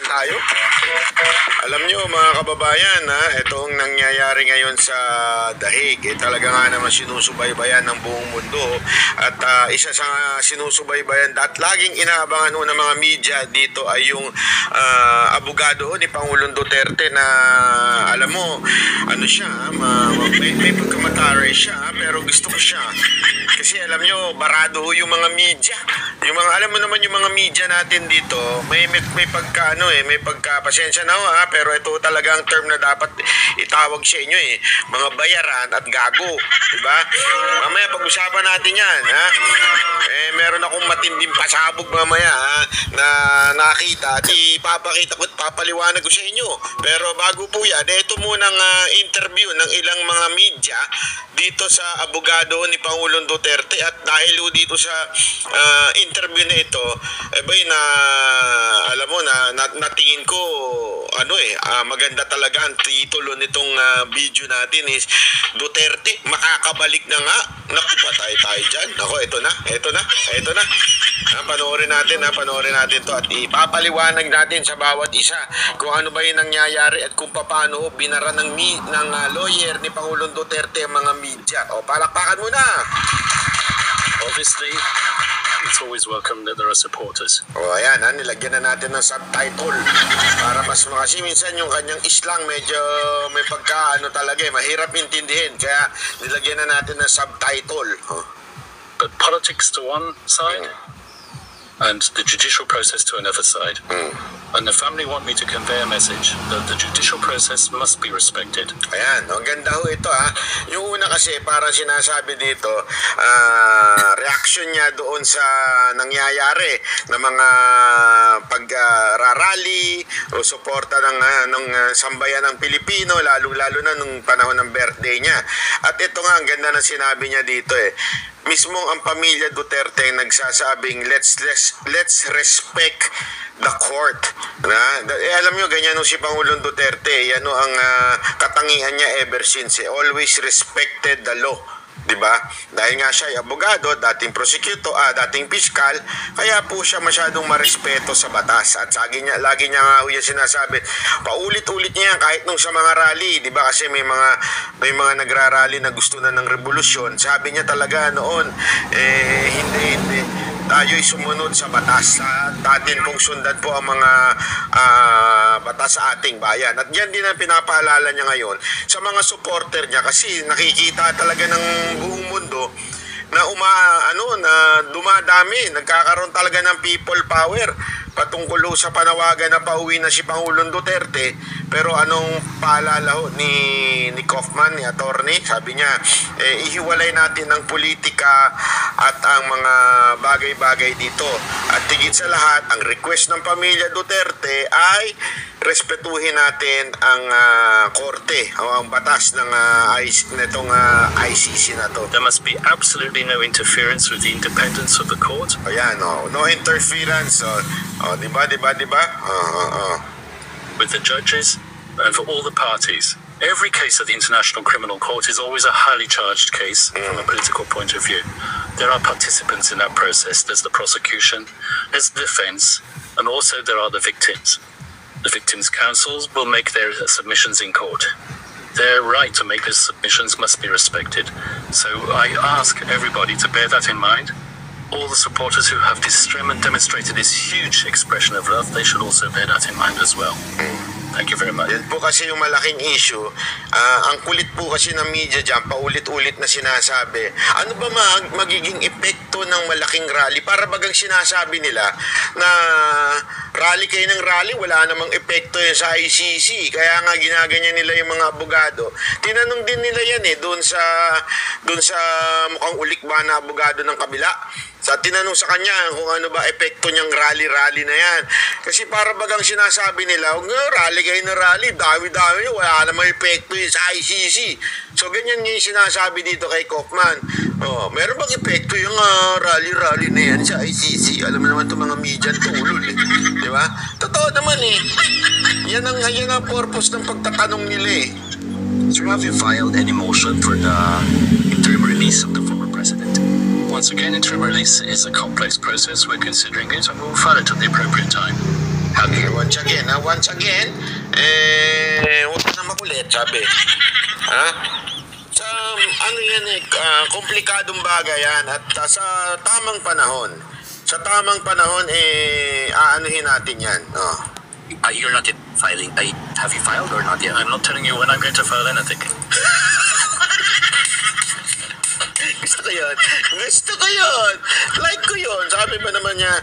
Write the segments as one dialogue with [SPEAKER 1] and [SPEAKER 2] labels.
[SPEAKER 1] tayo. Alam nyo mga kababayan, itong nangyayari ngayon sa Dahig, talaga nga naman sinusubaybayan ng buong mundo. At isa sa sinusubaybayan at laging inaabangan ng mga media dito ay yung abogado ni Pangulong Duterte na alam mo, ano siya, may pagkamataray siya, pero gusto ko siya. Kasi alam nyo, barado yung mga media. Yung mga, alam mo naman yung mga media natin dito, may pagka may pagka pasensya na pero ito talaga ang term na dapat itawag sa inyo mga bayaran at gago, di ba? Mamaya pag-usapan natin 'yan, meron akong matinding pasabog mamaya na nakita at ipapakita ko at papaliwanag ko sa inyo. Pero bago po yan, ito munang interview ng ilang mga media dito sa abogado ni Pangulong Duterte at dahil dito sa interview na ito, na alam mo na natingin ko maganda talaga ang titulo nitong video natin is Duterte makakabalik na nga. Naku, patay tayo dyan. Ako, ito na. Panoorin natin to at ipapaliwanag natin sa bawat isa kung ano ba yung nangyayari at kung paano binara ng lawyer ni Pangulong Duterte ang mga media. O, palakpakan mo na!
[SPEAKER 2] Obviously, it's always welcome that there are supporters.
[SPEAKER 1] O ayan, nilagyan na natin ng subtitle para mas kasi minsan yung kanyang islang medyo may talaga mahirap intindihin kaya nilagyan na natin ng subtitle.
[SPEAKER 2] But politics to one side and the judicial process to another side. And the family want me to convey a message that the judicial process must be respected.
[SPEAKER 1] Ayan, ang ganda ito Yung una kasi parang sinasabi dito, reaction niya doon sa nangyayari na mga pagrarally o suporta ng sambayan ng Pilipino, lalo na nung panahon ng birthday niya. At ito nga, ang ganda na sinabi niya dito mismo ang pamilya Duterte ang nagsasabing let's respect the court. Alam nyo, ganyan si Pangulong Duterte. Yan ang katangian niya ever since. Always respected the law. Diba? Dahil nga siya ay abogado, dating prosecutor, dating piskal, kaya po siya masyadong marespeto sa batas. At lagi niya nga yung sinasabi, paulit-ulit niya kahit nung sa mga rally, diba? Kasi may mga nagrarally na gusto na ng revolusyon. Sabi niya talaga noon, hindi. Tayo'y sumunod sa batas. Datin pong sundan po ang mga batas sa ating bayan. At yan din ang pinapaalala niya ngayon sa mga supporter niya kasi nakikita talaga ng buong mundo na dumadami, nagkakaroon talaga ng people power patungkol sa panawagan na pauwi na si Pangulong Duterte. Pero anong paalala ni Kaufman, ni attorney? Sabi niya, ihiwalay natin ang politika at ang mga bagay-bagay dito. At higit sa lahat, ang request ng pamilya Duterte ay respetuhin natin ang korte o ang batas ng ICC na to.
[SPEAKER 2] There must be absolutely no interference with the independence of the court.
[SPEAKER 1] Ayan, no interference. Diba?
[SPEAKER 2] With the judges and for all the parties. Every case at the International Criminal Court is always a highly charged case from a political point of view. There are participants in that process. There's the prosecution, there's the defense, and also there are the victims. The victims' counsels will make their submissions in court. Their right to make those submissions must be respected. So I ask everybody to bear that in mind. All the supporters who have demonstrated this huge expression of love, they should also bear that in mind as well. Thank you very much.
[SPEAKER 1] Yan po kasi yung malaking issue. Ang kulit po kasi ng media dyan, paulit-ulit na sinasabi, ano ba magiging epekto ng malaking rally? Para bagang sinasabi nila na rally kayo ng rally, wala namang epekto yun sa ICC. Kaya nga ginaganyan nila yung mga abogado. Tinanong din nila yan doon sa mukhang ulik ba na abogado ng kabila. Sa tinanong sa kanya kung ano ba epekto niyang rally na yan. Kasi para bagang sinasabi nila, rally kayo na rally, dami-dami nyo, wala namang epekto yun sa ICC. So ganyan yung sinasabi dito kay Kaufman. Meron bang epekto yung rally na yan sa ICC? Alam mo naman itong mga media tulol Di ba? Totoo naman Yan ang purpose ng pagtatanong nila
[SPEAKER 2] So have you filed any motion for the interim release of the former president? Once again, interim release is a complex process. We're considering it and we'll file it at the appropriate time. Have
[SPEAKER 1] Once again, huwag na makulit, sabi. Ha? Sa, ano yan komplikadong bagay yan at sa tamang panahon, aanuhin natin yan. Oh.
[SPEAKER 2] You're not yet filing. Have you filed or not yet? I'm not telling you when I'm going to file anything.
[SPEAKER 1] Gusto ko yun. Like ko yun. Sabi ba naman niya,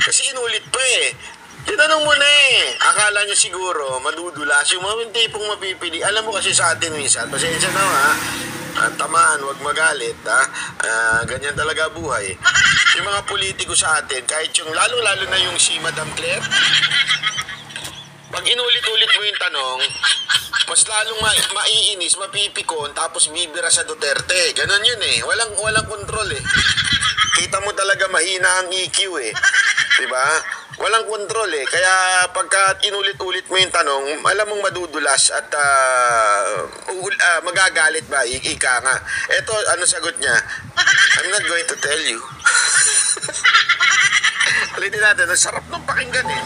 [SPEAKER 1] kasi inulit pa eh. Tinanong mo na eh. Akala niya siguro, madudulas yung mga tipong mapipili. Alam mo kasi sa atin minsan, pasensya na ha, tamaan, wag magalit ha. Ganyan talaga buhay. Yung mga politiko sa atin, kahit yung lalo-lalo na yung si Madam Claire, pag inulit-ulit mo yung tanong, mas lalong maiinis, mapipikon, tapos bibira sa Duterte. Ganon yun eh. Walang kontrol eh. Kita mo talaga mahina ang EQ eh. Diba? Walang kontrol eh. Kaya pagka inulit-ulit mo yung tanong, alam mong madudulas at magagalit ba? Ika nga. Eto, ano sagot niya? I'm not going to tell you. Ulitin natin, ang sarap ng pakinggan eh.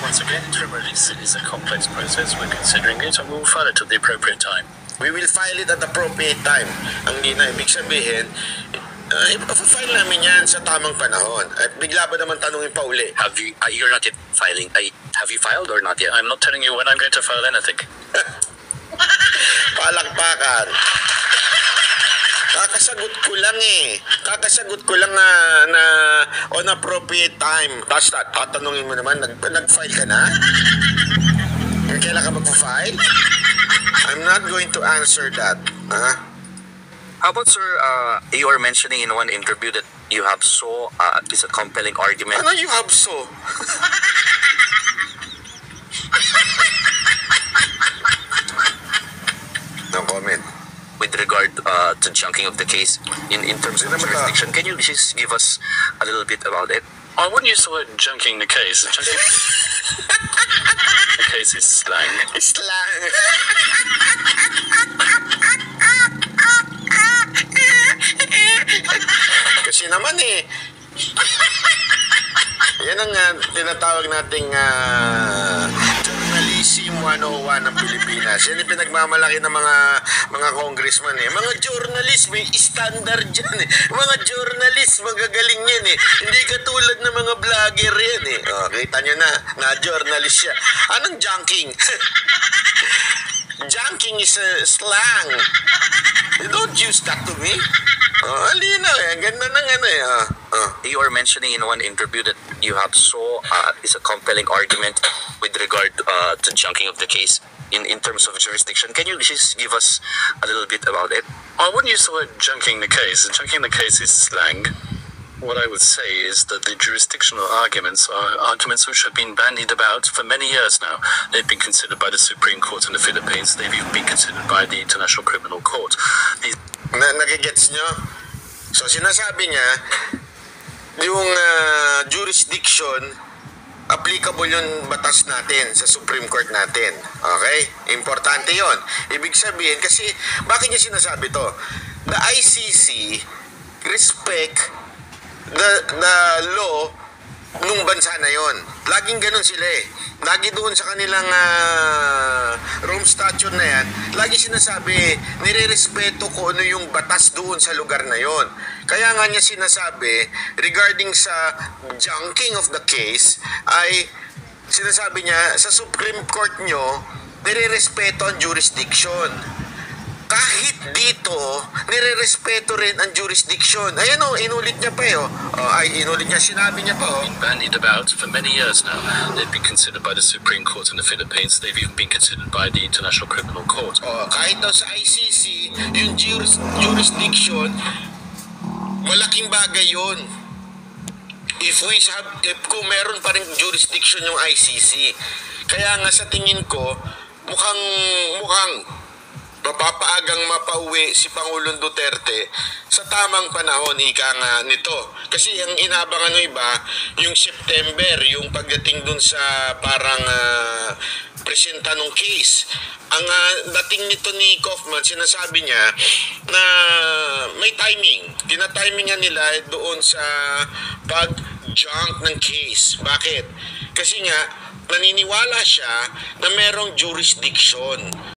[SPEAKER 2] Once again, interim release is a complex process. We're considering it and we'll file it at the appropriate time.
[SPEAKER 1] We will file it at the appropriate time. Ang ibig sabihin, ipapafile namin yan sa tamang panahon. At bigla ba naman tanungin pa uli?
[SPEAKER 2] You're not yet filing. Have you filed or not yet? I'm not telling you when I'm going to file anything.
[SPEAKER 1] Palakpakan. Kakasagot ko lang na on appropriate time. Tapos tatanungin mo naman, nag-file ka na? Kailan ka mag-file? I'm not going to answer that.
[SPEAKER 3] How about, sir, you are mentioning in one interview that you have is a compelling argument
[SPEAKER 1] Ano you have so? No comment.
[SPEAKER 3] with regard to chunking of the case in terms of jurisdiction. Can you just give us a little bit about it?
[SPEAKER 2] I wouldn't use the word junking the case. Junking the case is slang.
[SPEAKER 1] Slang. Kasi naman eh, yan ang tinatawag nating Journalism 101 ng Pilipinas. Yan yung pinagmamalaki ng mga congressman eh. Mga journalist, may standard dyan eh. Mga journalist, magagaling yan eh. Hindi katulad ng mga vlogger yan eh. Oh, kita nyo na journalist siya. Anong junking? Junking is a slang. You don't use that to me. Oh, alina eh. Ganda ng ano eh.
[SPEAKER 3] You are mentioning in one interview that you have is a compelling argument with regard to chunking of the case in terms of jurisdiction. Can you just give us a little bit about it?
[SPEAKER 2] I wouldn't use the word junking the case. Junking the case is slang. What I would say is that the jurisdictional arguments are arguments which have been bandied about for many years now. They've been considered by the Supreme Court in the Philippines. They've even been considered by the International Criminal Court.
[SPEAKER 1] Nagigets nyo? So sinasabi niya, yung jurisdiction, applicable yung batas natin sa Supreme Court natin. Okay? Importante yon. Ibig sabihin, kasi bakit niya sinasabi to? The ICC respect the law nung bansa na yon. Laging ganun sila eh. Lagi doon sa kanilang Rome Statute na yan, lagi sinasabi, nire-respeto ko ano yung batas doon sa lugar na yon. Kaya nga niya sinasabi, regarding sa junking of the case, ay sinasabi niya, sa Supreme Court nyo, nire-respeto ang jurisdiction. Kahit dito, nire-respeto rin ang jurisdiction. Ayan o, inulit niya pa eh. Inulit niya, sinabi niya pa
[SPEAKER 2] Been bandied about for many years now. They've been considered by the Supreme Court in the Philippines. They've even been considered by the International Criminal Court.
[SPEAKER 1] Kahit daw sa ICC, yung jurisdiction, malaking bagay yun. If kung meron pa rin jurisdiction yung ICC. Kaya nga sa tingin ko, mukhang mapapaagang mapauwi si Pangulong Duterte sa tamang panahon, ika nga nito. Kasi ang inabangan ng iba, yung September, yung pagdating dun sa parang presenta ng case. Ang dating nito ni Kaufman, sinasabi niya na may timing. Tinatimingan nila doon sa pag-junk ng case. Bakit? Kasi nga, naniniwala siya na merong jurisdiction